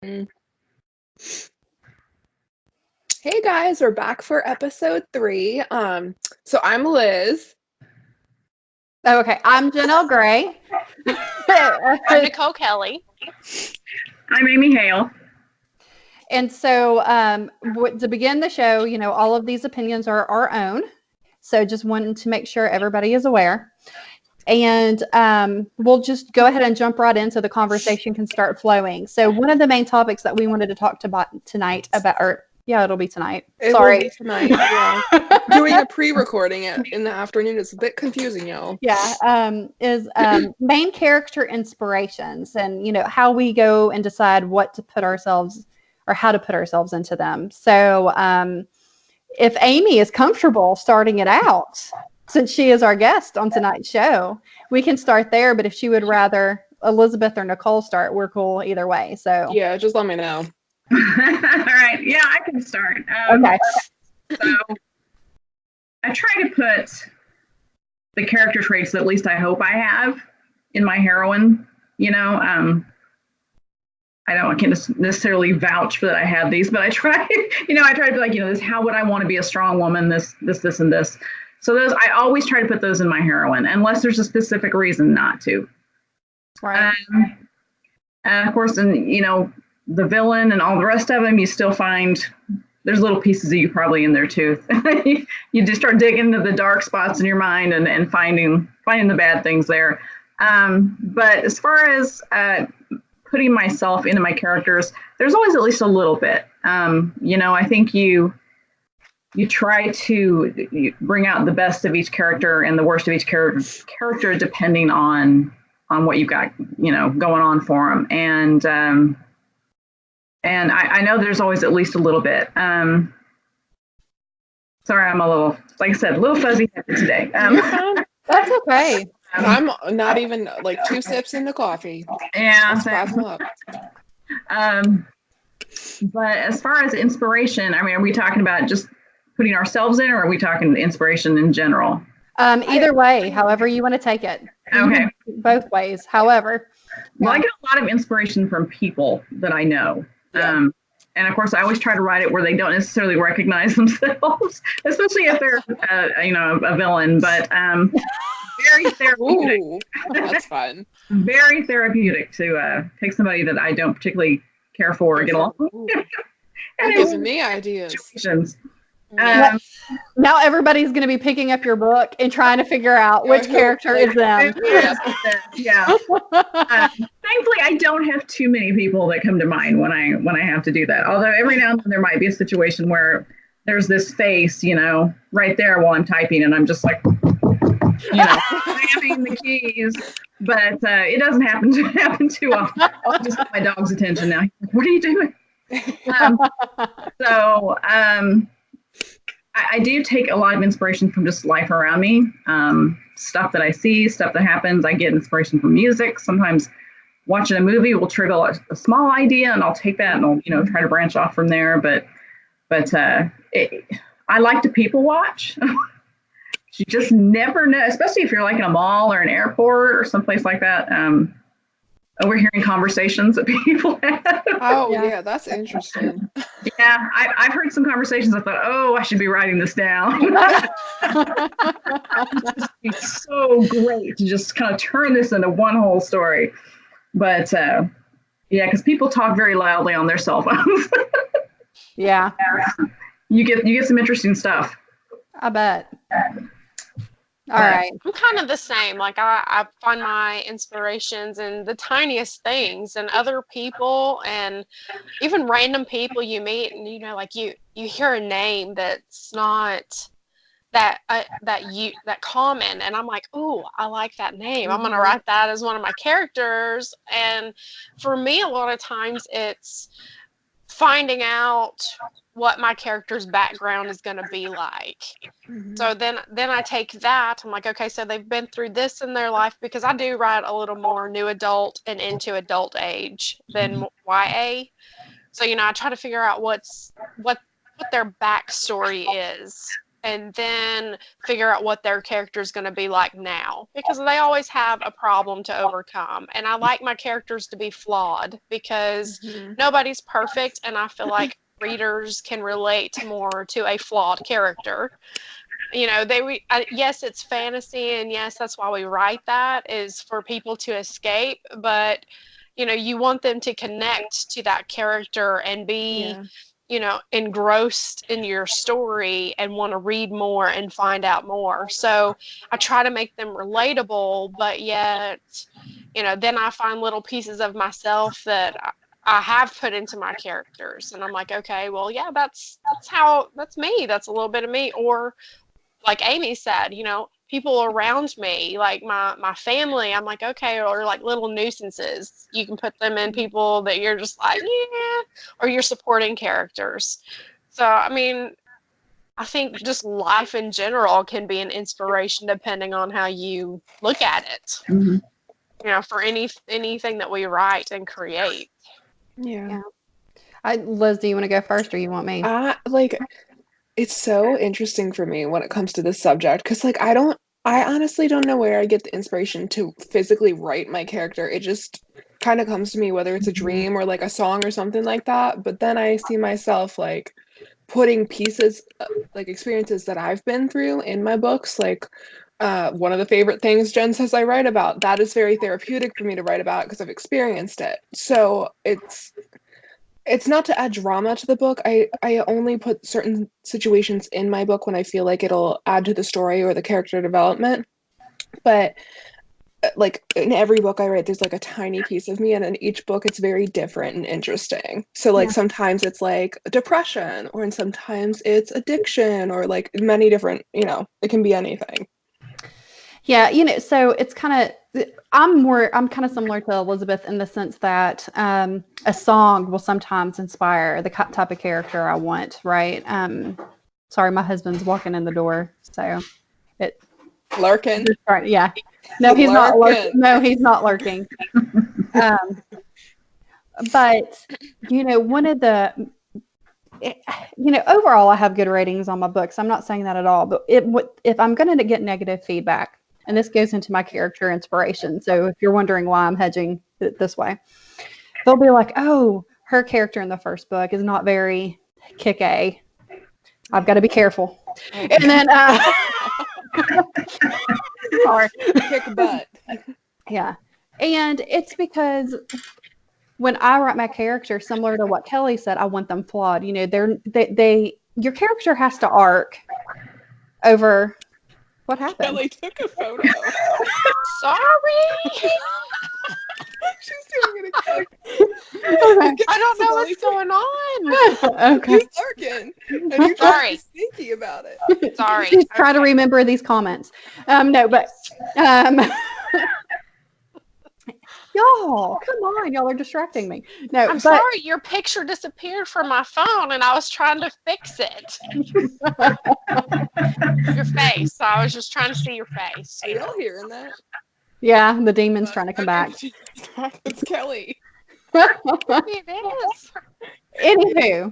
Hey guys, we're back for episode 3. So I'm Liz. Oh, okay, I'm Janelle Gray. I'm Nicole Kelley. I'm Amy Hale. And so to begin the show, all of these opinions are our own. So just wanting to make sure everybody is aware. And we'll just go ahead and jump right in so the conversation can start flowing. So one of the main topics that we wanted to talk about tonight it'll be tonight. Sorry. Will be tonight, yeah. Doing a pre-recording in the afternoon is a bit confusing, y'all. Yeah, is main character inspirations and, how we go and decide what to put ourselves or how to put ourselves into them. So if Amy is comfortable starting it out, since she is our guest on tonight's show, we can start there. But if she would rather Elizabeth or Nicole start, we're cool either way. So yeah, just let me know. All right. Yeah, I can start. Okay. So I try to put the character traits that at least I hope I have in my heroine. I can't necessarily vouch for that I have these, but I try, I try to be like, this, how would I want to be a strong woman? This, and this. So those, I always try to put those in my heroine, unless there's a specific reason not to. Right. And of course, and the villain and all the rest of them, you still find there's little pieces of you probably in there too. You just start digging into the dark spots in your mind and finding the bad things there. But as far as putting myself into my characters, there's always at least a little bit. I think you try to bring out the best of each character and the worst of each character depending on what you've got, going on for them. And I know there's always at least a little bit. Sorry, I'm a little, like I said, a little fuzzy today. That's okay. I'm not even like 2 sips into coffee. Yeah. Up. But as far as inspiration, are we talking about just putting ourselves in, or are we talking inspiration in general? Either way, however you want to take it. Okay. Both ways, however. Well, I get a lot of inspiration from people that I know. Yeah. And of course, I always try to write it where they don't necessarily recognize themselves, especially if they're, a villain. But very therapeutic. Ooh, that's fun. Very therapeutic to take somebody that I don't particularly care for or get along with. That gives me ideas. Situations. Now everybody's going to be picking up your book and trying to figure out which character is them. Yeah. Thankfully, I don't have too many people that come to mind when I have to do that. Although every now and then there might be a situation where there's this face, right there while I'm typing, and I'm just like, slamming the keys. But it doesn't happen too often. I'll just get my dog's attention now. What are you doing? I do take a lot of inspiration from just life around me, stuff that I see, stuff that happens. I get inspiration from music. Sometimes watching a movie will trigger a small idea, and I'll take that and I'll try to branch off from there. But I like to people watch. You just never know, especially if you're like in a mall or an airport or someplace like that. Overhearing conversations that people have. Oh, yeah, that's interesting. Yeah, I've heard some conversations. I thought, I should be writing this down. It's so great to just kind of turn this into one whole story. But because people talk very loudly on their cell phones. Yeah. You get some interesting stuff. I bet. All right. I'm kind of the same. Like I find my inspirations in the tiniest things and other people and even random people you meet, and like you hear a name that's not that common, and I'm like, oh, I like that name. I'm gonna write that as one of my characters. And for me, a lot of times it's finding out what my character's background is going to be like. Mm-hmm. So then I take that. I'm like, okay, so they've been through this in their life, because I do write a little more new adult and into adult age than YA. So I try to figure out what their backstory is, and then figure out what their character is going to be like now, because they always have a problem to overcome. And I like my characters to be flawed because nobody's perfect, and I feel like readers can relate more to a flawed character. You know, yes, it's fantasy, and yes, that's why we write that, is for people to escape, but you know, you want them to connect to that character and be you know, engrossed in your story and want to read more and find out more. So I try to make them relatable, but yet, you know, then I find little pieces of myself that I have put into my characters, and I'm like, okay, well, yeah, that's me. That's a little bit of me. Or like Amy said, you know, people around me, like my family, I'm like, okay, or like little nuisances. You can put them in people that you're just like, yeah, or you're supporting characters. So, I mean, I think just life in general can be an inspiration depending on how you look at it. You know, for anything that we write and create. Yeah. Liz, do you want to go first, or you want me? Like, it's so interesting for me when it comes to this subject, because like I honestly don't know where I get the inspiration to physically write my character. It just kind of comes to me, whether it's a dream or like a song or something like that. But then I see myself like putting pieces, like experiences that I've been through in my books. Like one of the favorite things Jen says I write about, that is very therapeutic for me to write about because I've experienced it. So it's not to add drama to the book. I only put certain situations in my book when I feel like it'll add to the story or the character development. But like in every book I write, there's like a tiny piece of me, and in each book it's very different and interesting. So like sometimes it's like depression, or sometimes it's addiction, or like many different, you know, it can be anything. Yeah, you know, so it's kind of, I'm kind of similar to Elizabeth in the sense that a song will sometimes inspire the type of character I want, right? Sorry, my husband's walking in the door, so it. Lurking. Yeah. No, he's not lurking. No, he's not lurking. But, you know, one of the, you know, overall I have good ratings on my books. I'm not saying that at all, but if I'm going to get negative feedback, and this goes into my character inspiration. So if you're wondering why I'm hedging it this way, they'll be like, oh, her character in the first book is not very kick-A. I've got to be careful. And then, sorry. Kick butt. Yeah. And it's because when I write my character, similar to what Kelly said, I want them flawed. You know, your character has to arc over. What happened? Kelly took a photo. Sorry. She's doing it again. Okay. I don't know what's going on. Okay. He's lurking. And you're Sorry. sneaky about it. Sorry. She's trying to remember these comments. No, but y'all, come on, y'all are distracting me. No, I'm sorry, your picture disappeared from my phone and I was trying to fix it. Your face. I was just trying to see your face. Are y'all hearing that? Yeah, the demon's trying to come back. It's Kelly. It is. Anywho,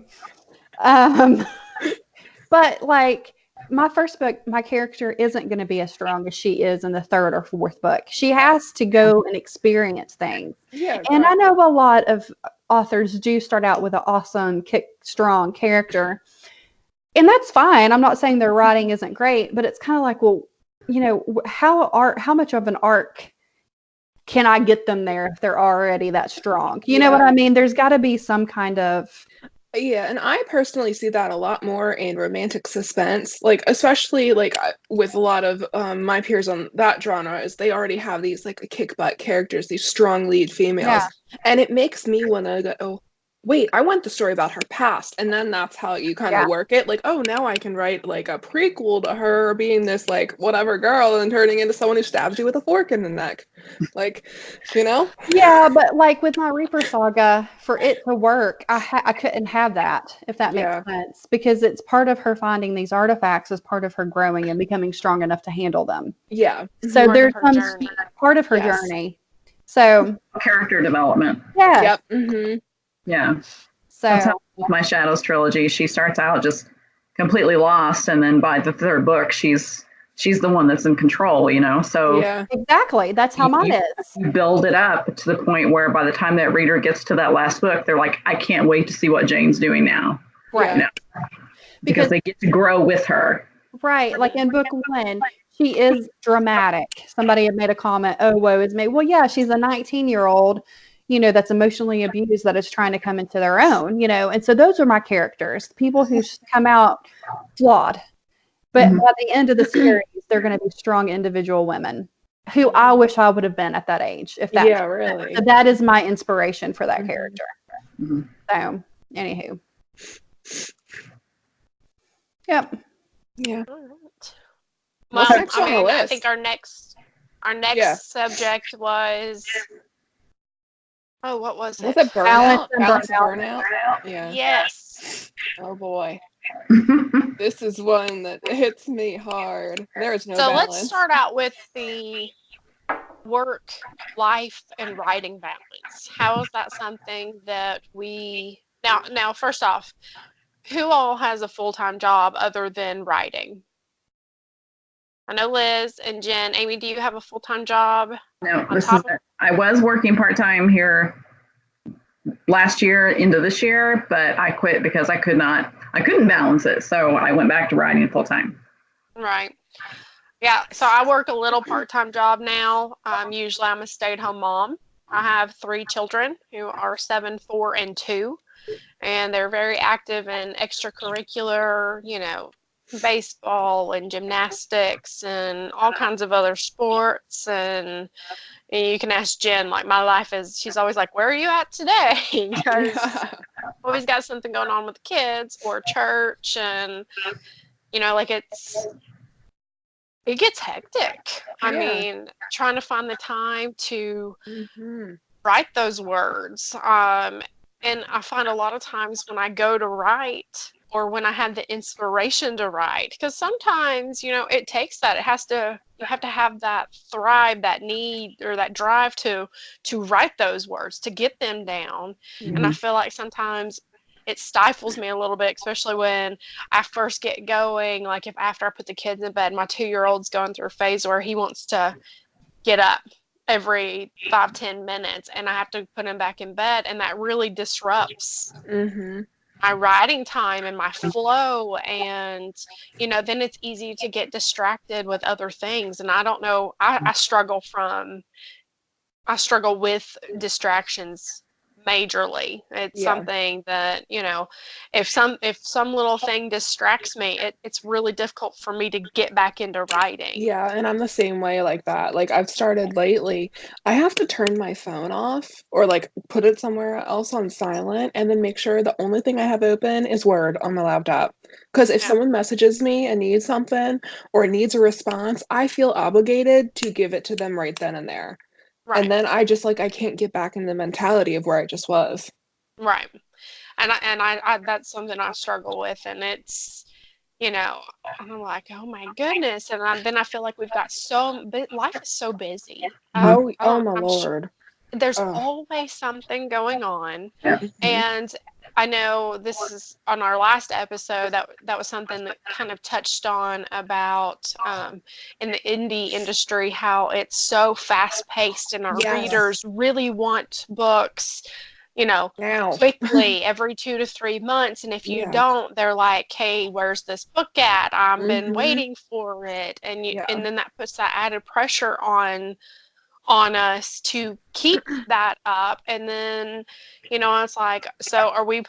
but like my first book, my character isn't going to be as strong as she is in the third or fourth book. She has to go and experience things. Yeah. And I know a lot of authors do start out with an awesome, strong character. And that's fine. I'm not saying their writing isn't great, but it's kind of like, well, you know, how much of an arc can I get them there if they're already that strong? You know what I mean? There's got to be some kind of. Yeah, and I personally see that a lot more in romantic suspense, like especially like with a lot of my peers on that genre, is they already have these like kick butt characters, these strong lead females, and it makes me want to go, oh, wait, I want the story about her past, and then that's how you kind of work it. Like, oh, now I can write like a prequel to her being this like whatever girl and turning into someone who stabs you with a fork in the neck, like, you know? Yeah, but like with my Reaper saga, for it to work, I couldn't have that, if that makes sense, because it's part of her finding these artifacts as part of her growing and becoming strong enough to handle them. Yeah. So there's some part of her journey. So character development. Yeah. Yep. Mm-hmm. Yeah. So that's how with my Shadows trilogy, she starts out just completely lost, and then by the third book, she's the one that's in control, So Yeah. Exactly. That's how mine is. you build it up to the point where by the time that reader gets to that last book, they're like, I can't wait to see what Jane's doing now. Right. Because they get to grow with her. Right. Like in book 1, she is dramatic. Somebody had made a comment, oh, woe is me. Well, yeah, she's a 19-year-old, that's emotionally abused, that is trying to come into their own, and so those are my characters, people who come out flawed. But by the end of the series, they're going to be strong individual women who I wish I would have been at that age. If that, really. So that is my inspiration for that character. So, anywho. Yep. Yeah. All right. What's Well, next on the I list? think our next subject was. Oh, what was it? Was it burnout? Balance and Balance and burnout. burnout? Yeah. Yes. Oh boy. This is one that hits me hard. There is no So balance. let's start out with the work, life, and writing balance. How is that something that we now? First off, who all has a full-time job other than writing? I know Liz and Jen. Amy, do you have a full-time job? No, I was working part-time here last year into this year, but I quit because I couldn't balance it. So I went back to writing full-time. Right. Yeah. So I work a little part-time job now. Usually I'm a stay-at-home mom. I have 3 children who are 7, 4, and 2, and they're very active in extracurricular, baseball and gymnastics and all kinds of other sports. And you can ask Jen, like, my life is, she's always like, where are you at today? Because always got something going on with the kids or church. And, like it gets hectic. I mean, trying to find the time to write those words. And I find a lot of times when I go to write, or when I have the inspiration to write, because sometimes, it takes that. You have to have that thrive, that need, or that drive to write those words, to get them down. And I feel like sometimes it stifles me a little bit, especially when I first get going. Like after I put the kids in bed, my 2-year-old's going through a phase where he wants to get up every 5-10 minutes, and I have to put him back in bed, and that really disrupts my writing time and my flow. And then it's easy to get distracted with other things. And I don't know, I struggle with distractions majorly. It's something that, if some little thing distracts me, it's really difficult for me to get back into writing. Yeah, and I'm the same way like that. Like I've started lately, I have to turn my phone off or like put it somewhere else on silent, and then make sure the only thing I have open is Word on my laptop. Because if someone messages me and needs something or needs a response, I feel obligated to give it to them right then and there. Right. And then I just I can't get back in the mentality of where I just was. Right. And I that's something I struggle with, and it's, I'm like, oh my goodness. And then I feel like we've got life is so busy. Oh my Lord. There's always something going on. And I know this is on our last episode, that was something that kind of touched on about in the indie industry, how it's so fast paced, and our readers really want books, now quickly every 2 to 3 months. And if you don't, they're like, hey, where's this book at? I've been waiting for it. And and then that puts that added pressure on us to keep that up. And then it's like, so are we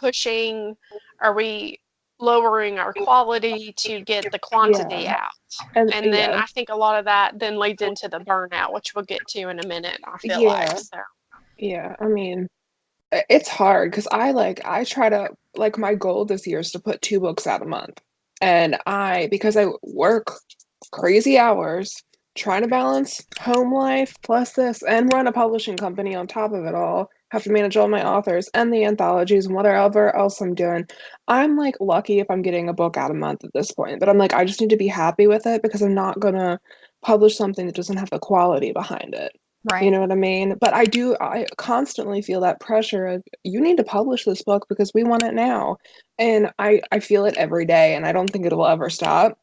lowering our quality to get the quantity out? And then I think a lot of that then leads into the burnout, which we'll get to in a minute, I feel like. So I mean, it's hard because I try to, my goal this year is to put 2 books out a month. And because I work crazy hours trying to balance home life plus this and run a publishing company on top of it all, have to manage all my authors and the anthologies and whatever else I'm doing. I'm lucky if I'm getting a book out a month at this point, but I'm I just need to be happy with it, because I'm not gonna publish something that doesn't have the quality behind it. Right. You know what I mean? But I constantly feel that pressure of, you need to publish this book because we want it now. And I feel it every day, and I don't think it'll ever stop.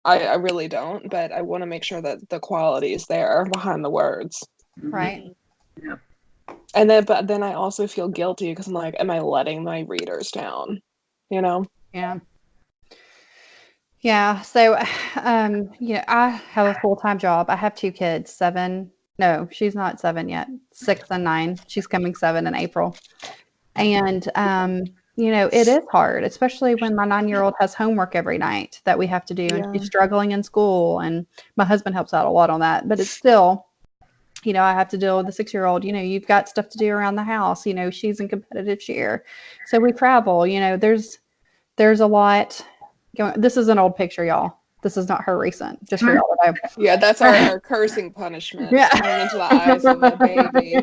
I really don't, but I want to make sure that the quality is there behind the words. Right. Yeah. And then I also feel guilty because I'm like, am I letting my readers down? You know? Yeah. Yeah. So, I have a full-time job. I have 2 kids, 7. No, she's not 7 yet. 6 and 9. She's coming 7 in April. And, it is hard, especially when my 9-year-old has homework every night that we have to do, and Yeah. she's struggling in school. And my husband helps out a lot on that, but it's still, I have to deal with the 6-year-old. You've got stuff to do around the house. She's in competitive cheer. So we travel, there's a lot going. This is an old picture, y'all. This is not her recent, just for y'all to know. Yeah, that's our cursing punishment. Yeah. Staring into the eyes of a baby.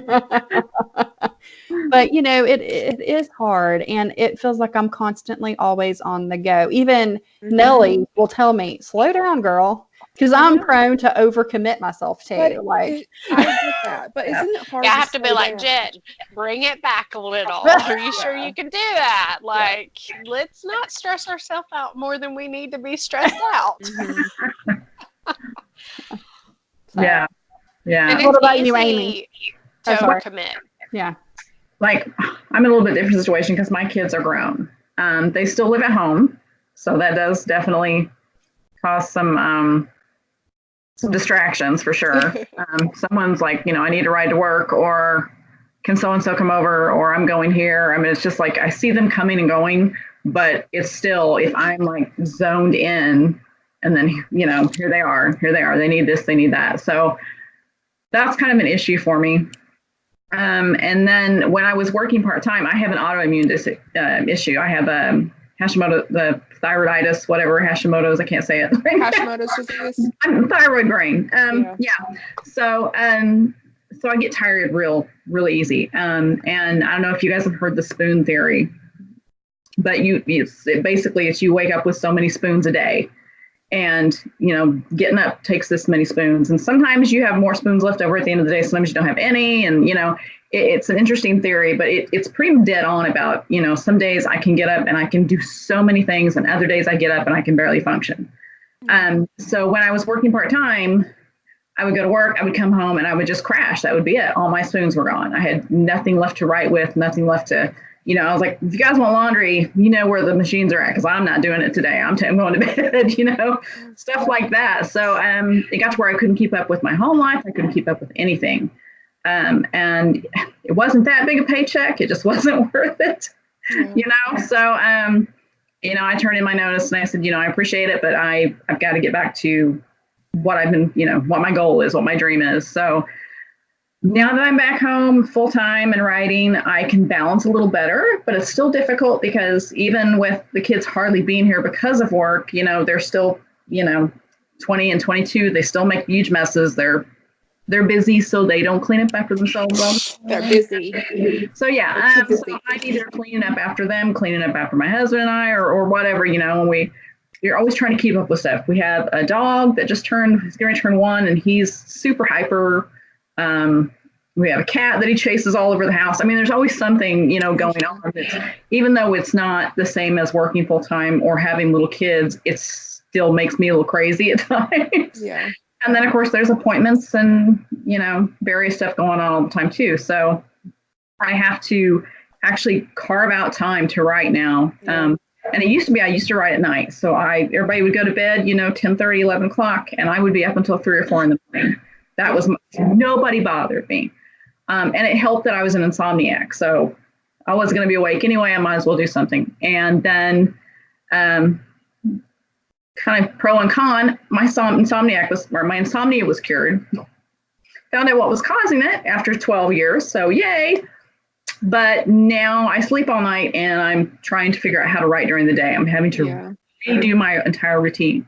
But it is hard, and it feels like I'm constantly always on the go. Even Nellie will tell me, "Slow down, girl," because I'm prone to overcommit myself too. But Like, I get that, but isn't it hard? Yeah, I have to be slow like, down? Jen, bring it back a little. Are you sure you can do that? Like, let's not stress ourselves out more than we need to be stressed out. so, Yeah. Yeah. And What it's about easy you, Amy? to Oh, sorry. overcommit. Yeah. Like, I'm in a little bit different situation because my kids are grown. They still live at home, so that does definitely cause some distractions for sure. Someone's like, I need to ride to work, or can so and so come over, or I'm going here. I mean, it's just like I see them coming and going, but it's still, if I'm like zoned in, and then here they are. They need this, they need that. So that's kind of an issue for me. And then when I was working part-time, I have an autoimmune issue. I have Hashimoto, the thyroiditis, whatever Hashimoto's, I can't say it. Hashimoto's disease. I'm thyroid brain. Yeah. So I get tired really easy. And I don't know if you guys have heard the spoon theory, but basically it's you wake up with so many spoons a day. And, getting up takes this many spoons. And sometimes you have more spoons left over at the end of the day. Sometimes you don't have any. And, it's an interesting theory, but it's pretty dead on about, some days I can get up and I can do so many things. And other days I get up and I can barely function. So when I was working part-time, I would go to work, I would come home, and I would just crash. That would be it. All my spoons were gone. I had nothing left to write with, nothing left to, I was like, if you guys want laundry, where the machines are at, because I'm not doing it today. I'm going to bed, stuff like that. So it got to where I couldn't keep up with my home life. I couldn't keep up with anything. And it wasn't that big a paycheck. It just wasn't worth it, So, I turned in my notice and I said, I appreciate it, but I've got to get back to what I've been, what my goal is, what my dream is. So now that I'm back home full time and writing, I can balance a little better, but it's still difficult because even with the kids hardly being here because of work, they're still, 20 and 22. They still make huge messes. They're busy, so they don't clean up after themselves. They're busy. So yeah, so I'm either cleaning up after them, cleaning up after my husband and I, or whatever, and you're always trying to keep up with stuff. We have a dog that he's going to turn 1, and he's super hyper. We have a cat that he chases all over the house. I mean, there's always something, going on. Even though it's not the same as working full time or having little kids, it still makes me a little crazy at times. Yeah. And then, of course, there's appointments and, various stuff going on all the time, too. So I have to actually carve out time to write now. Yeah. And it used to be I used to write at night. So everybody would go to bed, 10:30, 11 o'clock, and I would be up until 3 or 4 in the morning. That was nobody bothered me. And it helped that I was an insomniac. So I wasn't going to be awake anyway. I might as well do something. And then kind of pro and con, my insomnia was cured. Found out what was causing it after 12 years. So yay. But now I sleep all night and I'm trying to figure out how to write during the day. I'm having to redo my entire routine.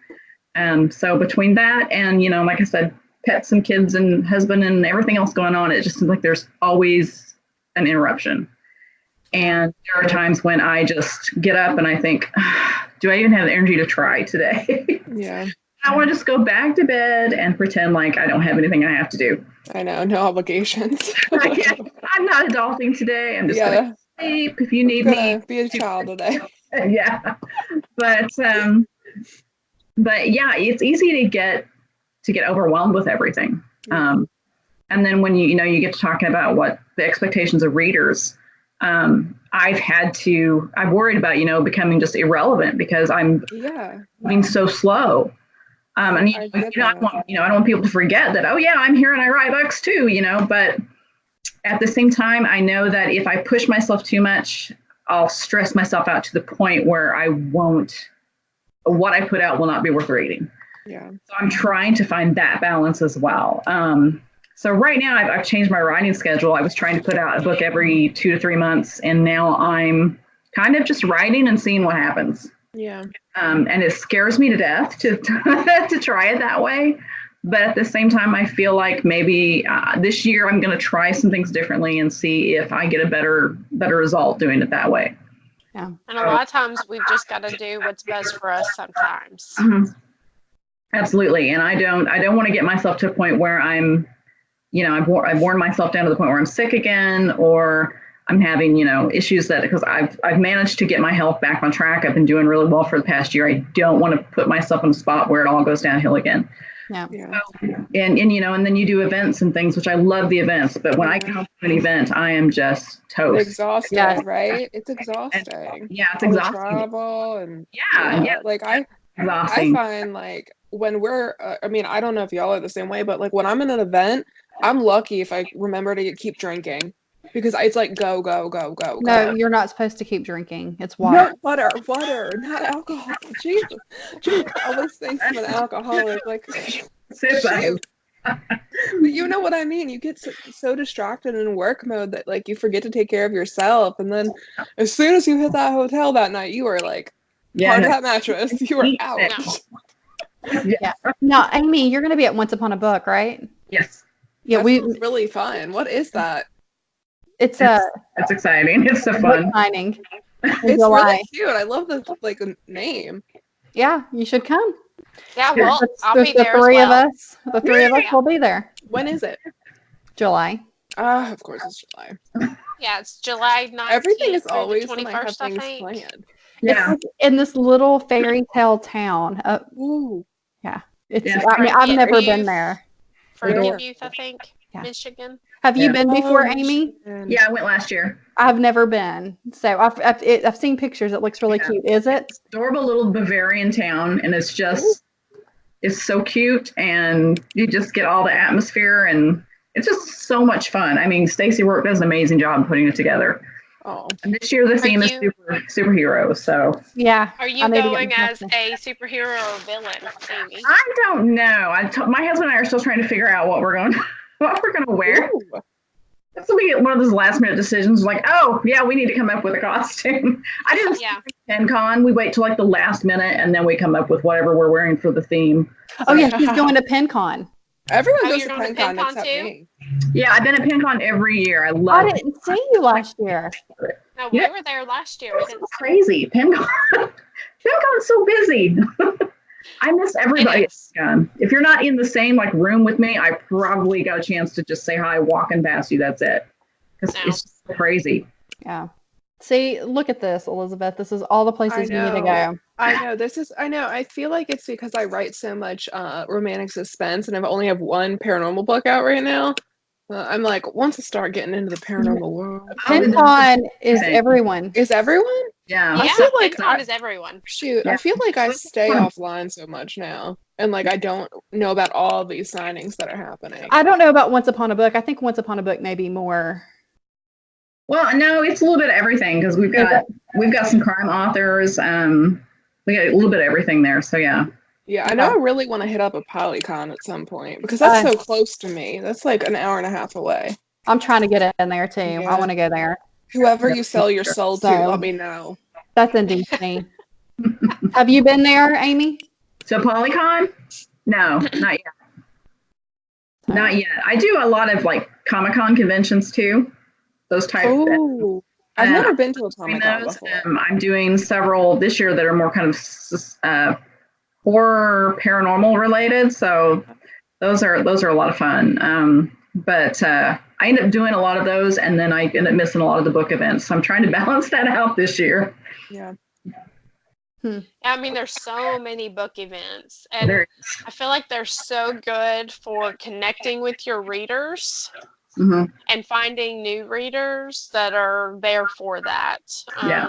So between that and, like I said, pets and kids and husband and everything else going on, it just seems like there's always an interruption. And there are times when I just get up and I think, do I even have the energy to try today? Yeah. I want to just go back to bed and pretend like I don't have anything I have to do. I know, no obligations. I'm not adulting today. I'm just going to sleep if you need me. Be a child today. Yeah. But yeah, it's easy to get overwhelmed with everything. And then when you get to talking about what the expectations of readers, I've worried about, becoming just irrelevant because I'm being so slow. And I don't want people to forget that, oh yeah, I'm here and I write books too, but at the same time, I know that if I push myself too much, I'll stress myself out to the point where what I put out will not be worth reading. Yeah. So I'm trying to find that balance as well. So right now I've changed my writing schedule. I was trying to put out a book every 2 to 3 months, and now I'm kind of just writing and seeing what happens. Yeah. And it scares me to death to try it that way. But at the same time, I feel like maybe this year I'm going to try some things differently and see if I get a better result doing it that way. Yeah. And a lot of times we've just got to do what's best for us sometimes. Mm-hmm. Absolutely. And I don't want to get myself to a point where I'm, I've worn myself down to the point where I'm sick again, or I'm having, issues because I've managed to get my health back on track. I've been doing really well for the past year. I don't want to put myself in a spot where it all goes downhill again. Yeah. So, and then you do events and things, which I love the events, but when I get home from an event, I am just toast. It's exhausting, right? It's exhausting. It's all exhausting. The travel and like I find like when we're, I don't know if y'all are the same way, but like when I'm in an event, I'm lucky if I remember to keep drinking. Because it's like go. No, you're not supposed to keep drinking. It's water. Water, not alcohol. Jesus. Always thinks I'm an alcoholic. Like, but you know what I mean. You get so distracted in work mode that like you forget to take care of yourself. And then as soon as you hit that hotel that night, you are like part of that mattress. You are out. Yeah. Now, Amy, you're going to be at Once Upon a Book, right? Yes. Yeah, That's really fun. What is that? It's exciting. It's so fun. Exciting. It's really cute. I love the name. Yeah, you should come. Yeah, well, I'll be the there three as well. of us. The three of us will be there. When is it? July. Of course it's July. Yeah, it's July 19th. Everything is always 21st, when I have things think. planned. Yeah. It's like in this little fairy tale town. Ooh. Yeah. I've never been there. Franklin Youth, I think. Yeah. Michigan. Have you been before, Amy? Yeah, I went last year. I've never been. So I've seen pictures. It looks really cute. Is it? It's adorable little Bavarian town, and it's so cute, and you just get all the atmosphere, and it's just so much fun. I mean, Stacey Rourke does an amazing job putting it together. Oh. And this year the theme is superheroes. So yeah. Are you going as a superhero or villain, Amy? I don't know. My husband and I are still trying to figure out what we're going to wear. Ooh. This will be one of those last minute decisions. Like, oh yeah, we need to come up with a costume. I didn't see PenCon. We wait till like the last minute and then we come up with whatever we're wearing for the theme. Oh yeah, she's going to PenCon. Everyone goes to PenCon except me. Yeah, I've been at PenCon every year. I didn't see you last year. No, we were there last year. It's crazy. PenCon. PenCon's so busy. I miss everybody at PenCon. If you're not in the same like room with me, I probably got a chance to just say hi walking past you. That's it. Because it's just crazy. Yeah. See, look at this, Elizabeth. This is all the places you need to go. I know. I feel like it's because I write so much romantic suspense and I only have one paranormal book out right now. I'm like, once I start getting into the paranormal world. PenCon is everyone. Is everyone? Yeah. I feel like PenCon is everyone. Shoot, I feel like I stay offline so much now. And like I don't know about all these signings that are happening. I don't know about Once Upon a Book. I think Once Upon a Book may be more. Well, no, it's a little bit of everything because we've got some crime authors. We got a little bit of everything there. So yeah. Yeah, I know I really want to hit up a Polycon at some point because that's so close to me. That's like an hour and a half away. I'm trying to get in there too. Yeah. I want to go there. Whoever you sell your soul to, let me know. That's in DC. Have you been there, Amy? So Polycon? No, not yet. Not yet. I do a lot of like Comic-Con conventions too. Those types. Oh, I've never been to a Comic-Con before. I'm doing several this year that are more kind of horror, paranormal related. So those are a lot of fun. But I end up doing a lot of those, and then I end up missing a lot of the book events. So I'm trying to balance that out this year. Yeah. I mean, there's so many book events, and There, I feel like they're so good for connecting with your readers mhm. and finding new readers that are there for that. Yeah.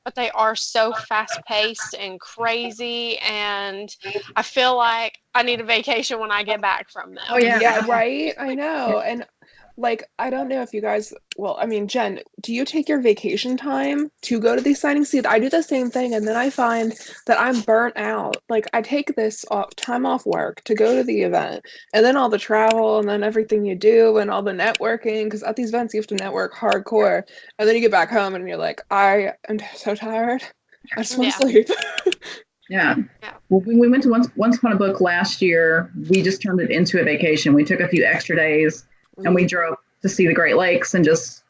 But they are so fast paced and crazy, and I feel like I need a vacation when I get back from them. Oh yeah. Yeah, right? I know. And like, I don't know if you guys, well, I mean, Jen, do you take your vacation time to go to these signings? See, I do the same thing, and then I find that I'm burnt out. Like, I take this time off work to go to the event, and then all the travel, and then everything you do, and all the networking, because at these events you have to network hardcore, and then you get back home and you're like, I am so tired. I just want to sleep. Yeah. Yeah. Well, we went to Once Upon a Book last year. We just turned it into a vacation. We took a few extra days and we drove to see the Great Lakes and just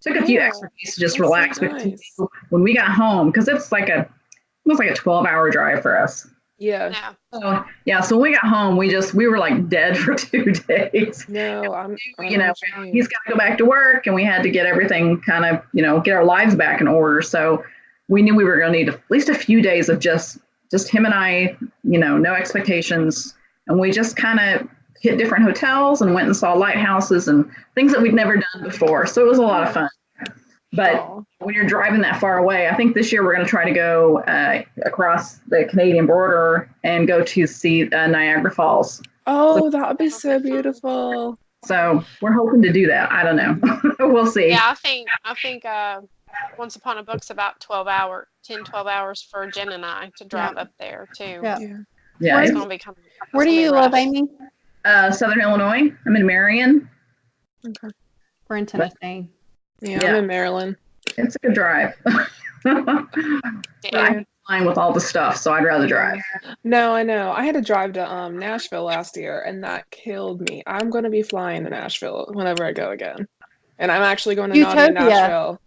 took a few extra days to just That's relax. so nice. When we got home, because it's like almost like a 12-hour drive for us. Yeah. Yeah. So yeah, so when we got home, we were like dead for 2 days. No, I You know know, what you mean. he's got to go back to work, and we had to get everything kind of, get our lives back in order. So we knew we were going to need at least a few days of just him and I, no expectations, and we just kind of hit different hotels and went and saw lighthouses and things that we'd never done before. So it was a lot of fun. But Aw. when you're driving that far away, I think this year we're going to try to go across the Canadian border and go to see Niagara Falls. Oh, that would be so beautiful. So we're hoping to do that. I don't know. We'll see. Yeah, I think Once Upon a Book's about 12 hours for Jen and I to drive up there too. Yeah. Yeah. Yeah. It's gonna be kind of, Where do you live, Amy? Southern Illinois. I'm in Marion. Okay. We're in Tennessee. Yeah, Yeah. I'm in Maryland. It's a good drive. Yeah. I'm fine with all the stuff, so I'd rather drive. No, I know. I had to drive to Nashville last year, and that killed me. I'm going to be flying to Nashville whenever I go again. And I'm actually going to Naughty in Utopia. Nashville.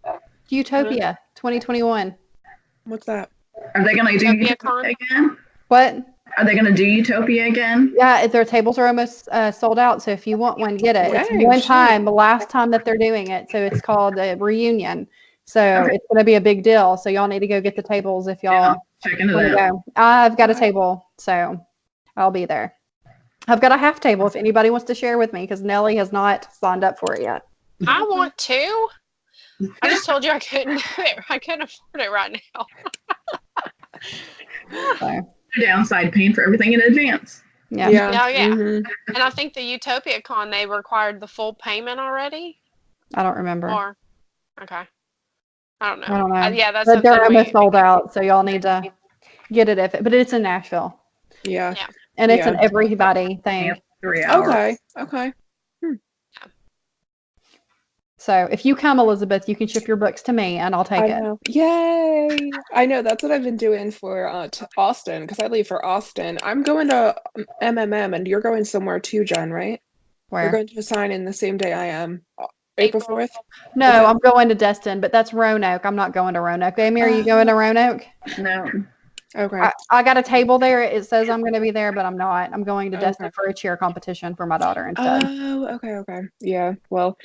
Utopia 2021. What's that? Are they going to do Utopia Con? Utopia again? What? Are they going to do Utopia again? Yeah, their tables are almost sold out. So if you want one, get it. It's Dang, one shit. time, the last time that they're doing it. So it's called a reunion. So it's going to be a big deal. So y'all need to go get the tables if y'all Check into want to that. go. I've got a table, so I'll be there. I've got a half table if anybody wants to share with me, because Nellie has not signed up for it yet. I want to. I just told you I couldn't do it. I couldn't afford it right now. So, The downside, paying for everything in advance. yeah. Oh, yeah. Mhm. And I think the Utopia Con, they required the full payment already. I don't remember. Or okay, I don't know. I don't know. Yeah, that's But they're something almost sold out, so y'all need to get it but it's in Nashville, Yeah. and it's an Yeah. everybody thing. 3 hours. Okay. Okay. So if you come, Elizabeth, you can ship your books to me, and I'll take I it. know. Yay! I know. That's what I've been doing for to Austin, because I leave for Austin. I'm going to MMM, and you're going somewhere too, Jen, right? You're Where? going to sign in the same day I am. April 4th? No, Okay. I'm going to Destin, but that's Roanoke. I'm not going to Roanoke. Amy, are you going to Roanoke? No. Okay. I got a table there. It says I'm going to be there, but I'm not. I'm going to Destin Okay. for a cheer competition for my daughter instead. Oh, okay. Yeah. Well,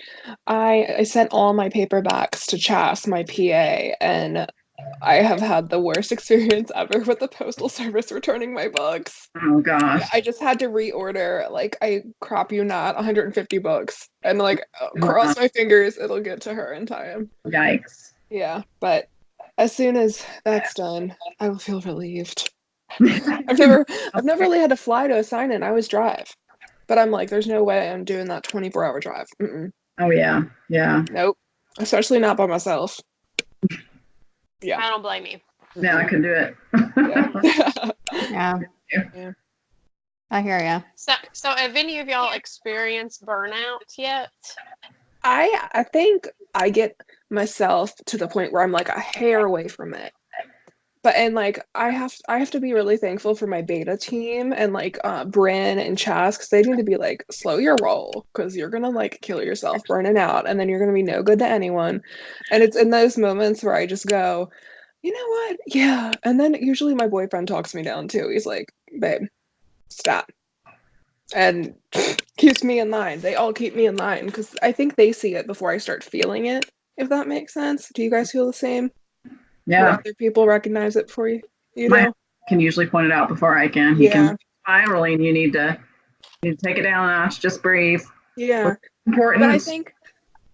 I sent all my paperbacks to Chas, my PA, and I have had the worst experience ever with the postal service returning my books. Oh gosh. I just had to reorder, like, I crop you not 150 books, and like cross my fingers it'll get to her in time. Yikes. Yeah, but as soon as that's done, I will feel relieved. I've never really had to fly to a sign-in. I always drive, but I'm like, there's no way I'm doing that 24-hour drive. Oh yeah. Yeah. Nope, especially not by myself. Yeah. I don't blame you. Yeah, I could do it. Yeah. Yeah. Yeah. I hear ya. So have any of y'all experienced burnout yet? I think I get myself to the point where I'm like a hair away from it. But and like I have to be really thankful for my beta team and like Bryn and Chas, because they need to be like, slow your roll, because you're gonna like kill yourself burning out, and then you're gonna be no good to anyone. And it's in those moments where I just go, you know what? Yeah. And then usually my boyfriend talks me down too. He's like, babe, stop. And keeps me in line. They all keep me in line because I think they see it before I start feeling it, if that makes sense. Do you guys feel the same? Where Yeah. other people recognize it before you My do? can usually point it out before I can. He Yeah. can spiraling. You need to take it down a notch. Just breathe. Yeah. Important. But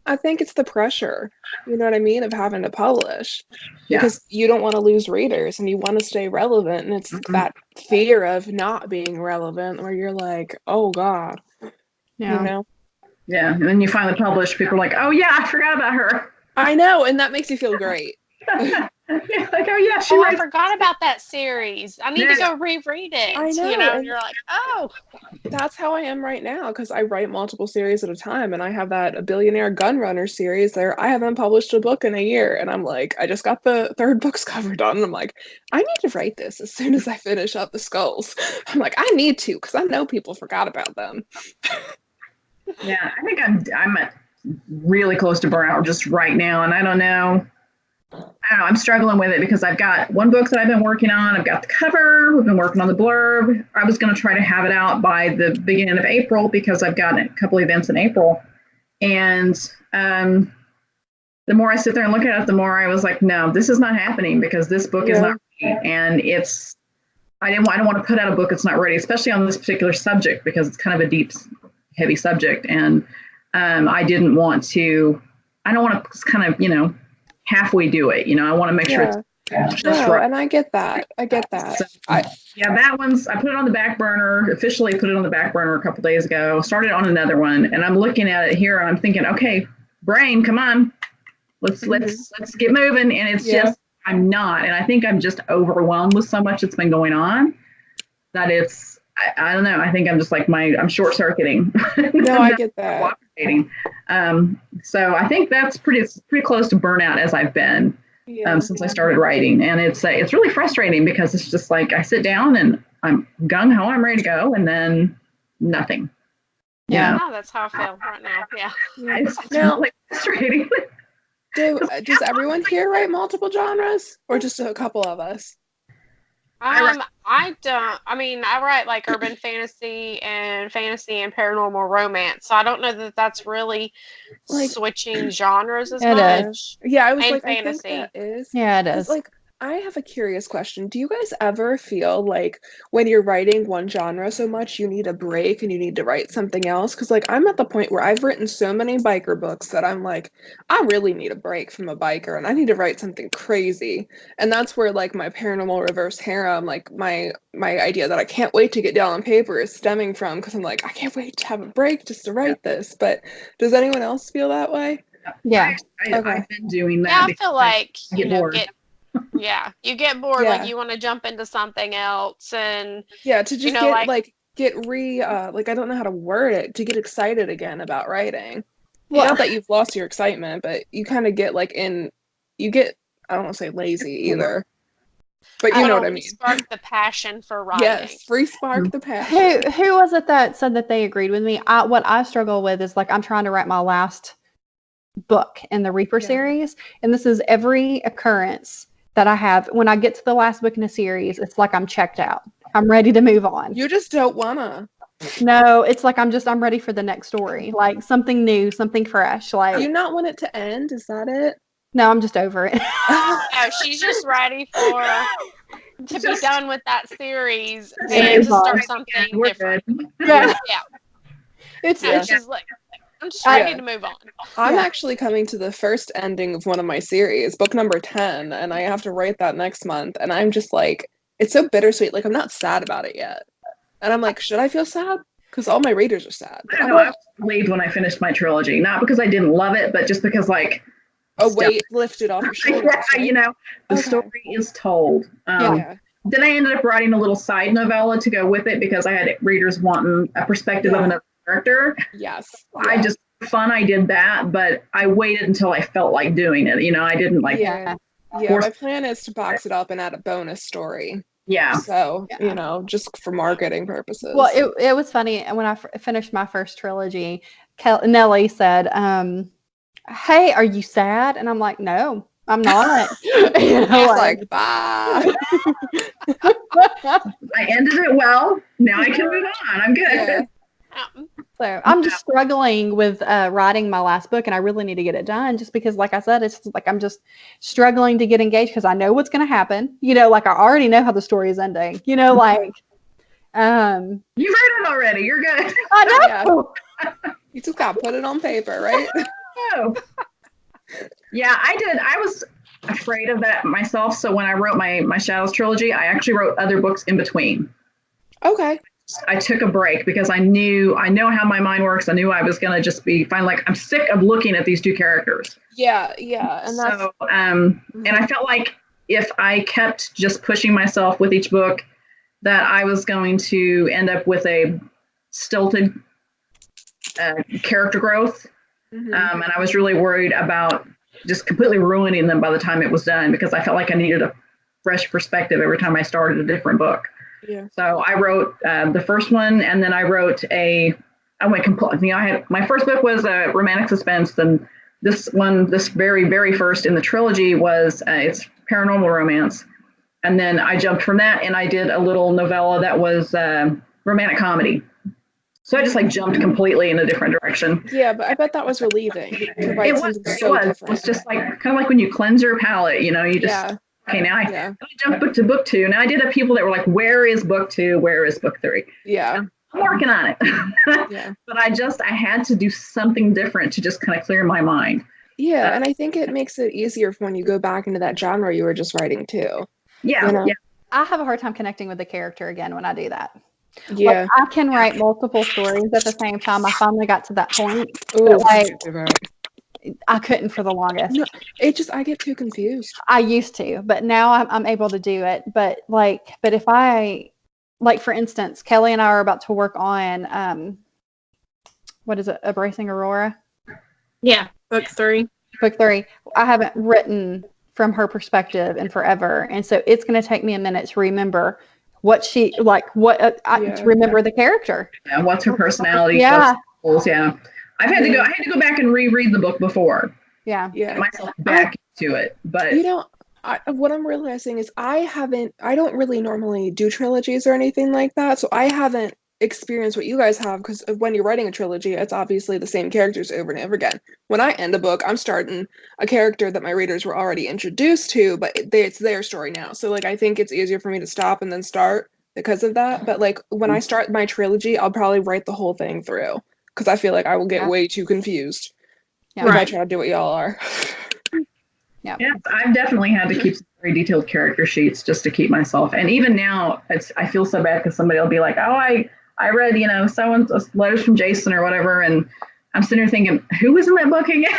I think it's the pressure, you know what I mean, of having to publish. Yeah. Because you don't want to lose readers and you want to stay relevant. And it's that fear of not being relevant where you're like, oh God, Yeah. you know? Yeah. And then you finally publish, people are like, oh yeah, I forgot about her. I know, and that makes you feel great. Yeah, like, oh yeah, she Oh, I writes. forgot about that series. I need to go reread it. I know, You know, and and you're like, oh. That's how I am right now because I write multiple series at a time, and I have that A Billionaire Gun Runner series there. I haven't published a book in a year, and I'm like, I just got the third book's cover done, and I'm like, I need to write this as soon as I finish up the skulls. I'm like, I need to because I know people forgot about them. Yeah, I think I'm at really close to burnout just right now, and I don't know. I'm struggling with it because I've got one book that I've been working on. I've got the cover. We've been working on the blurb. I was going to try to have it out by the beginning of April because I've got a couple events in April. And the more I sit there and look at it, the more I was like, no, this is not happening because this book is not ready. And I don't want to put out a book that's not ready, especially on this particular subject because it's kind of a deep, heavy subject. And I don't want to kind of, halfway do it. I want to make sure it's just right. And I get that. So, that one's, I put it on the back burner, officially put it on the back burner a couple days ago, started on another one, and I'm looking at it here and I'm thinking, okay, brain, come on, let's get moving. And it's just, I'm not. And I think I'm just overwhelmed with so much that's been going on that it's, I don't know. I think I'm just like I'm short circuiting. No, I get that. So I think that's pretty close to burnout as I've been since I started writing. And it's really frustrating because it's just like I sit down and I'm gung ho, I'm ready to go, and then nothing. Yeah. Oh, that's how I feel right now. Yeah. It's really frustrating. Does everyone here write multiple genres or just a couple of us? I don't. I mean, I write like urban fantasy and paranormal romance. So I don't know that that's really like switching genres as much. Yeah, I was and like, fantasy. I think that is. Yeah, it is. Like, I have a curious question. Do you guys ever feel like when you're writing one genre so much, you need a break and you need to write something else? Because, like, I'm at the point where I've written so many biker books that I'm like, I really need a break from a biker and I need to write something crazy. And that's where, like, my paranormal reverse harem, like, my idea that I can't wait to get down on paper is stemming from, because I'm like, I can't wait to have a break just to write this. But does anyone else feel that way? Yeah. I've been doing that. Yeah, I feel like, you get bored, like you want to jump into something else, and to just get I don't know how to word it, to get excited again about writing. Well, not that you've lost your excitement, but you kind of get I don't want to say lazy either, but you know what I mean. Spark the passion for writing. Yes, re-spark the passion. Who was it that said that they agreed with me? What I struggle with is, like, I'm trying to write my last book in the Reaper series, and this is every occurrence that I have. When I get to the last book in a series, it's like I'm checked out. I'm ready to move on. You just don't wanna. No, it's like I'm ready for the next story, like something new, something fresh. Like, do you not want it to end? Is that it? No, I'm just over it. No, she's just ready to be done with that series and to start something different. Yeah. It's just like, I'm just ready to move on. I'm actually coming to the first ending of one of my series, book number 10, and I have to write that next month. And I'm just like, it's so bittersweet. Like, I'm not sad about it yet. And I'm like, should I feel sad? Because all my readers are sad. I don't know. I was relieved when I finished my trilogy. Not because I didn't love it, but just because, like, a weight lifted off your shoulders. The story is told. Then I ended up writing a little side novella to go with it because I had readers wanting a perspective of another character. Yes. I did that, but I waited until I felt like doing it. I didn't like. Yeah. My plan is to box it up and add a bonus story. Yeah. So, just for marketing purposes. Well, it was funny. When I finished my first trilogy, Nellie said, hey, are you sad? And I'm like, no, I'm not. You He's know, like, bye. I ended it well. Now I can move on. I'm good. Yeah. so I'm just struggling with writing my last book, and I really need to get it done just because, like I said, it's like I'm just struggling to get engaged because I know what's going to happen. You know, like I already know how the story is ending. You know, like You've read it already. You're good. I know. You just got to put it on paper, right? Oh. Yeah, I did. I was afraid of that myself. So when I wrote my Shadows trilogy, I actually wrote other books in between. Okay. I took a break because I know how my mind works. I knew I was going to just be fine. Like, I'm sick of looking at these two characters. Yeah. And that's So, and I felt like if I kept just pushing myself with each book, that I was going to end up with a stilted character growth. And I was really worried about just completely ruining them by the time it was done because I felt like I needed a fresh perspective every time I started a different book. Yeah. So I wrote the first one, and then I wrote I went complete. I had my first book was a romantic suspense. Then this very, very first in the trilogy was it's paranormal romance, and then I jumped from that and I did a little novella that was romantic comedy. So I just like jumped completely in a different direction. Yeah, but I bet that was relieving to write something so different. It's just like kind of like when you cleanse your palate, you know, you just okay, now I jumped to book 2. Now I did have people that were like, where is book 2? Where is book 3? Yeah. I'm working on it. Yeah. But I had to do something different to just kind of clear my mind. Yeah, and I think it makes it easier when you go back into that genre you were just writing too. Yeah. You know? Yeah. I have a hard time connecting with the character again when I do that. Yeah. Like, I can write multiple stories at the same time. I finally got to that point. Ooh, But like right. I couldn't for the longest. No, I get too confused. I used to, but now I'm able to do it. But if I, like, for instance, Kelly and I are about to work on, what is it? Embracing Aurora. Yeah. Book 3. Book 3. I haven't written from her perspective in forever. And so it's going to take me a minute to remember what she, like, to remember the character. Yeah, what's her personality? Yeah. Yeah. I had to go back and reread the book before. Yeah. Get myself back into it. But you know, what I'm realizing is I don't really normally do trilogies or anything like that. So I haven't experienced what you guys have, because when you're writing a trilogy, it's obviously the same characters over and over again. When I end a book, I'm starting a character that my readers were already introduced to, but it's their story now. So like I think it's easier for me to stop and then start because of that. But like when I start my trilogy, I'll probably write the whole thing through because I feel like I will get way too confused if I try to do what y'all are. Yeah. Yes, I've definitely had to keep some very detailed character sheets just to keep myself. And even now, I feel so bad because somebody will be like, "Oh, I read, someone's letters from Jason or whatever," and I'm sitting there thinking, "Who was in that book again?"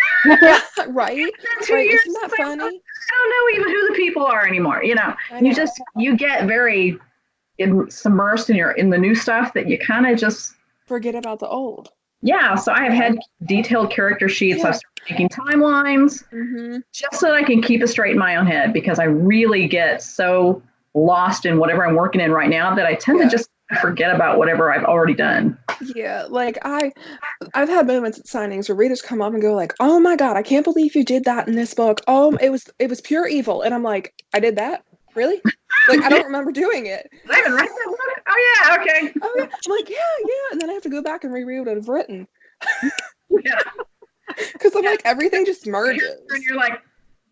Right? Years Isn't that funny? I don't know even who the people are anymore. You get very submersed in the new stuff that you kind of just forget about the old. Yeah, so I have had detailed character sheets. I've started making timelines just so that I can keep it straight in my own head, because I really get so lost in whatever I'm working in right now that I tend to just forget about whatever I've already done. Yeah, like I've had moments at signings where readers come up and go like, "Oh my God, I can't believe you did that in this book. Oh, it was pure evil." And I'm like, "I did that? Really? Like, I don't remember doing it." I haven't read that book. Oh yeah, okay. Oh yeah. I'm like, yeah, and then I have to go back and reread what I've written. Yeah. Because I'm like, everything just merges. And you're like,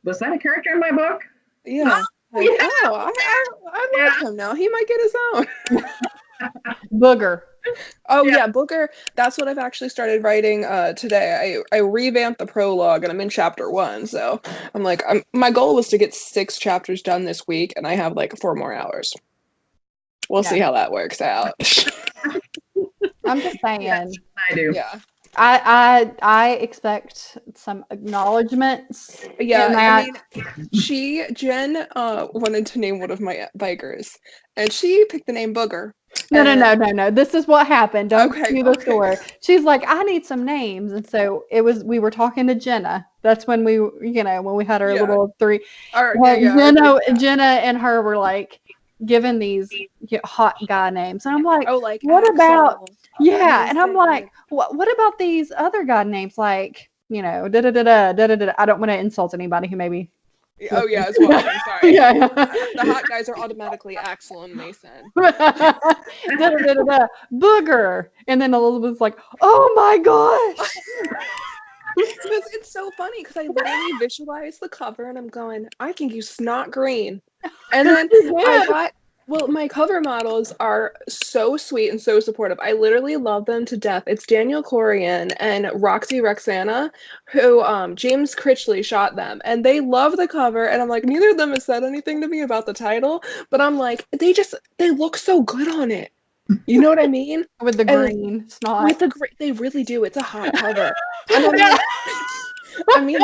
was that a character in my book? Yeah. Like, I love him now. He might get his own. Booger. Oh yeah, Booger. That's what I've actually started writing today. I revamped the prologue and I'm in chapter 1. So I'm like, my goal was to get 6 chapters done this week, and I have like 4 more hours. We'll see how that works out. I'm just saying. Yes, I do. Yeah. I expect some acknowledgments. Yeah, I mean, Jen wanted to name one of my bikers, and she picked the name Booger. No. This is what happened. Don't do the story. She's like, I need some names, and so we were talking to Jenna. That's when when we had our little 3. Jenna and her were like given these hot guy names, and I'm like, what about and I'm like, what about these other guy names, like, da da da da da da. I don't want to insult anybody who maybe Oh yeah, it's watching. Sorry. Yeah. The hot guys are automatically Axel and Mason. Da-da-da-da-da. Booger. And then Elizabeth's like, oh my gosh. Because it's so funny because I literally visualize the cover and I'm going, I think you snot green. And then my cover models are so sweet and so supportive. I literally love them to death. It's Daniel Corian and Roxy Rexana, who James Critchley shot them, and they love the cover. And I'm like, neither of them has said anything to me about the title, but I'm like, they look so good on it. You know what I mean? With the green snot. With the they really do. It's a hot cover. And I mean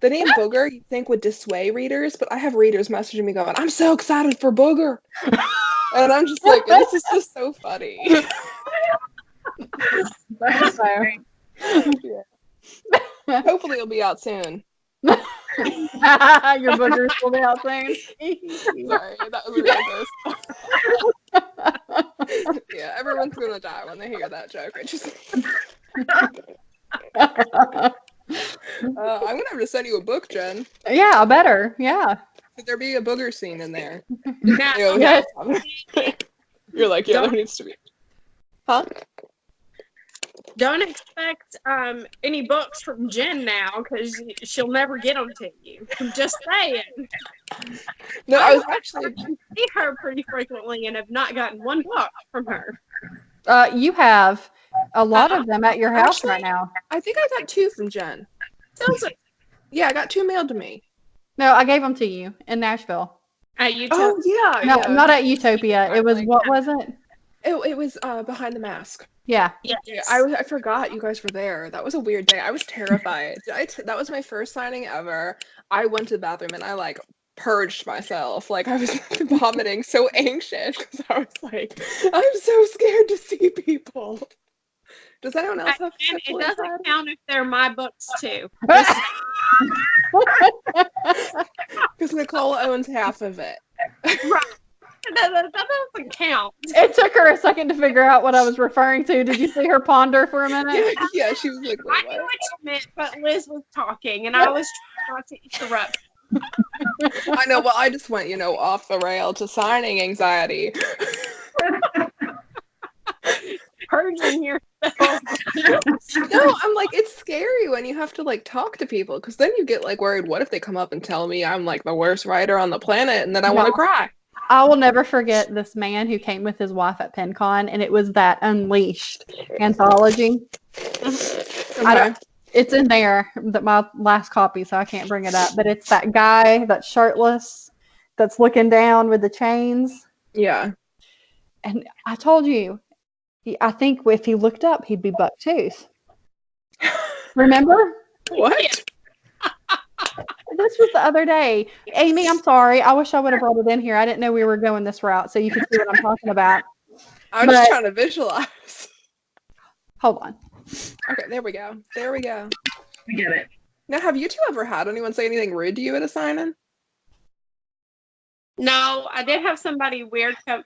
the name Booger, you think would dissuade readers, but I have readers messaging me going, I'm so excited for Booger. And I'm just like, this is just so funny. That's great. Yeah. Hopefully it'll be out soon. Your boogers will be out soon. Sorry, that was ridiculous. Yeah, everyone's gonna die when they hear that joke. I'm gonna have to send you a book, Jen. Yeah, better. Yeah. Could there be a booger scene in there? Now, You're like, yeah, there needs to be. Huh? don't expect any books from Jen now because she'll never get them to you. I'm just saying. No, I was actually see her pretty frequently and have not gotten one book from her. You have a lot of them at your house right now. I think I got 2 from Jen. Sounds like Yeah, I got 2 mailed to me. No, I gave them to you in Nashville. at YouTube. Oh yeah. No, yeah. not at Utopia. It was, what was it? It was Behind the Mask. Yeah. Yes. Yeah, I forgot you guys were there. That was a weird day. I was terrified. That was my first signing ever. I went to the bathroom and I like purged myself. Like I was vomiting, so anxious because I was like, I'm so scared to see people. Does anyone else have? And it doesn't count if they're my books too. Because Nicole owns half of it. That doesn't count. It took her a second to figure out what I was referring to. Did you see her ponder for a minute? Yeah, she was like, I wait, knew what? what you meant, but Liz was talking, and I was trying not to interrupt. I know. Well, I just went, off the rail to signing anxiety. Purging yourself. No, I'm like, it's scary when you have to like talk to people because then you get like worried. What if they come up and tell me I'm like the worst writer on the planet, and then I want to cry? I will never forget this man who came with his wife at PennCon, and it was that Unleashed anthology. Okay. It's in there, my last copy, so I can't bring it up. But it's that guy that's shirtless, that's looking down with the chains. Yeah. And I told you, I think if he looked up, he'd be Bucktooth. Remember? What? This was the other day. Amy, I'm sorry. I wish I would have brought it in here. I didn't know we were going this route, so you could see what I'm talking about. I'm just trying to visualize. Hold on. Okay, there we go. There we go. We get it. Now, have you two ever had anyone say anything rude to you at a signing? No, I did have somebody weird come.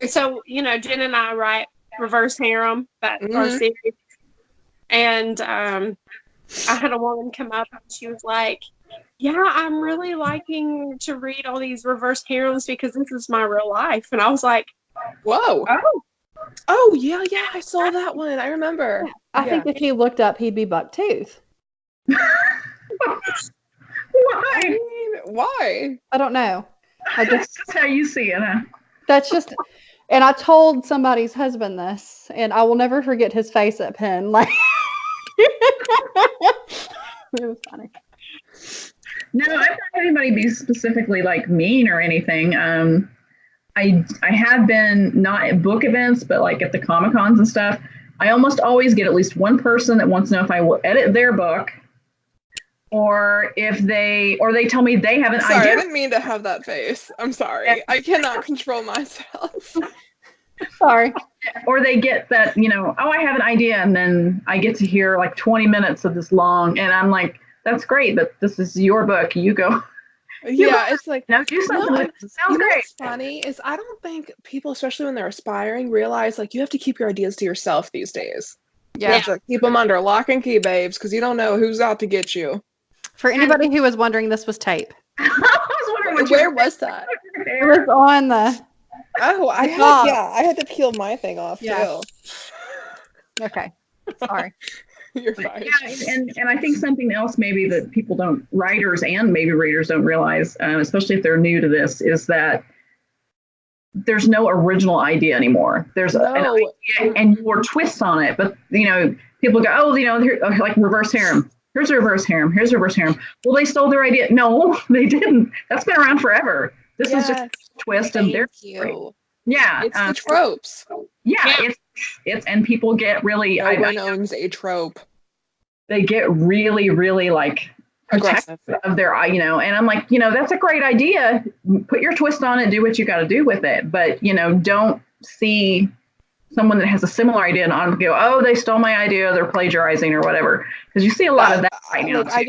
So, Jen and I write Reverse Harem, that our series. And I had a woman come up and she was like, yeah, I'm really liking to read all these reverse harems because this is my real life. And I was like, Whoa. Oh, yeah, I saw that one. I remember. I think if he looked up, he'd be Bucktooth. I mean, why? I don't know. That's how you see it, huh? That's just, and I told somebody's husband this, and I will never forget his face at Penn. Like, it was funny. No, I've not had anybody be specifically like mean or anything. I have been not at book events, but like at the Comic-Cons and stuff. I almost always get at least one person that wants to know if I will edit their book, or if they tell me they have an Sorry, idea. I didn't mean to have that face. I'm sorry. I cannot control myself. Sorry. Or they get that, oh, I have an idea, and then I get to hear like 20 minutes of this long, and I'm like, that's great, but this is your book. You go. Yeah, it's like, Now do something. It sounds great. What's funny is I don't think people, especially when they're aspiring, realize like you have to keep your ideas to yourself these days. You Yeah. have to keep them under lock and key, babes, because you don't know who's out to get you. For anybody who was wondering, this was tape. I was wondering Where was that? It was on the. Oh, I top. had to peel my thing off Yeah. too. Okay. Sorry. You're fine. Yeah, and I think something else maybe that people don't, writers and maybe readers don't realize, especially if they're new to this, is that there's no original idea anymore. There's an idea and your twists on it. But, people go, oh, here, like reverse harem. Here's a reverse harem. Here's a reverse harem. Well, they stole their idea. No, they didn't. That's been around forever. This is just a twist and their story. Yeah. It's the tropes. Yeah. It's and people get really. No one owns a trope. They get really, really like protective of their, and I'm like, that's a great idea. Put your twist on it, do what you got to do with it. But, don't see someone that has a similar idea and go, oh, they stole my idea, they're plagiarizing or whatever. Because you see a lot of that right now. I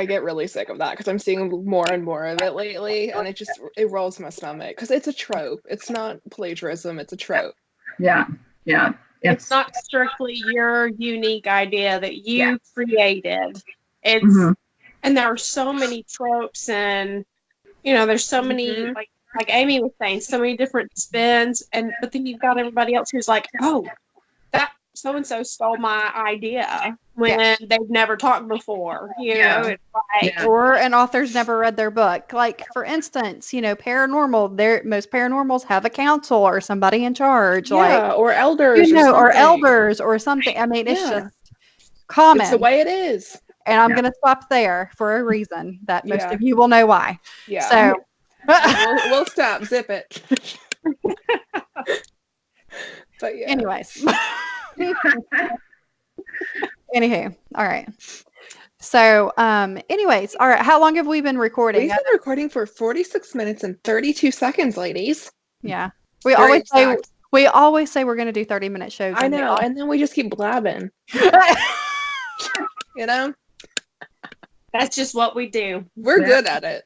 get really sick of that because I'm seeing more and more of it lately. And it rolls my stomach because it's a trope. It's not plagiarism. It's a trope. Yeah. Yeah. It's not strictly your unique idea that you created. It's and there are so many tropes and there's so many like Amy was saying, so many different spins but then you've got everybody else who's like, oh, that so and so stole my idea when they've never talked before. It's like or an author's never read their book. Like for instance, paranormal, most paranormals have a council or somebody in charge. Or elders or elders or something. I mean, it's just common. It's the way it is. And I'm going to stop there for a reason that most of you will know why. Yeah. So we'll stop. Zip it. But yeah. Anyways. Anywho. All right. So, anyways. All right. How long have we been recording? We've been recording for 46 minutes and 32 seconds, ladies. Yeah. We always say we're going to do 30-minute shows. I know. And then we just keep blabbing. That's just what we do. We're good at it.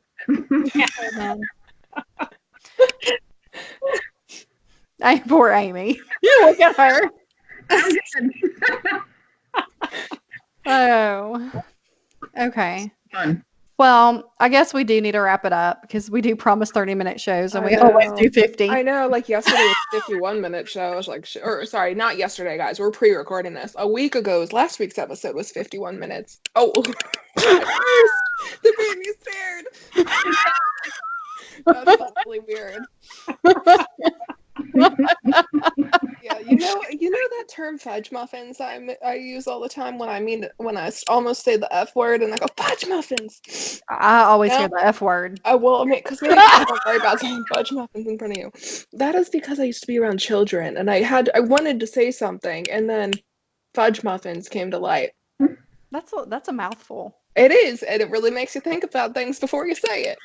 Poor Amy. You look at her. Oh. Okay. Fun. Well, I guess we do need to wrap it up because we do promise 30-minute shows and we always do 50. I know, like yesterday was a 51-minute show. I was like, sorry, not yesterday, guys. We're pre-recording this. A week ago, last week's episode was 51 minutes. Oh, the baby's scared. That's totally weird. Yeah, you know that term fudge muffins I use all the time when I almost say the F word and I go fudge muffins. I always hear the F word. Because maybe I don't worry about saying fudge muffins in front of you. That is because I used to be around children and I wanted to say something and then fudge muffins came to light. That's a mouthful. It is, and it really makes you think about things before you say it.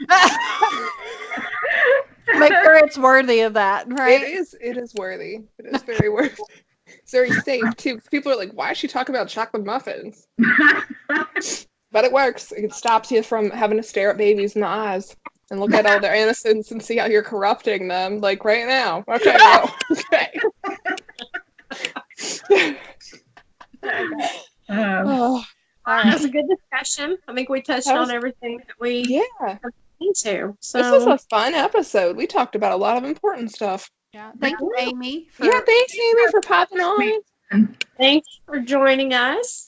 Make sure it's worthy of that, right? It is worthy. It is very worthy. It's very safe too. People are like, why is she talking about chocolate muffins? But it works. It stops you from having to stare at babies in the eyes and look at all their innocence and see how you're corrupting them, like right now. Okay, well, okay. That was a good discussion. I think we touched on everything that we into. So this was a fun episode. We talked about a lot of important stuff. Yeah. Thank you, Amy. Thanks, Amy, for popping on. Thanks for joining us.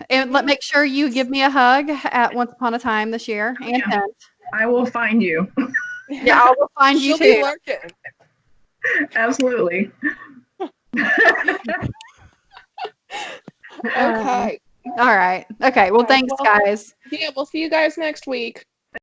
And make sure you give me a hug at Once Upon a Time this year. And I will find you. Yeah, I will find you too. Be lurking. Absolutely. Okay. All right. Okay. Well, thanks, guys. Yeah, we'll see you guys next week.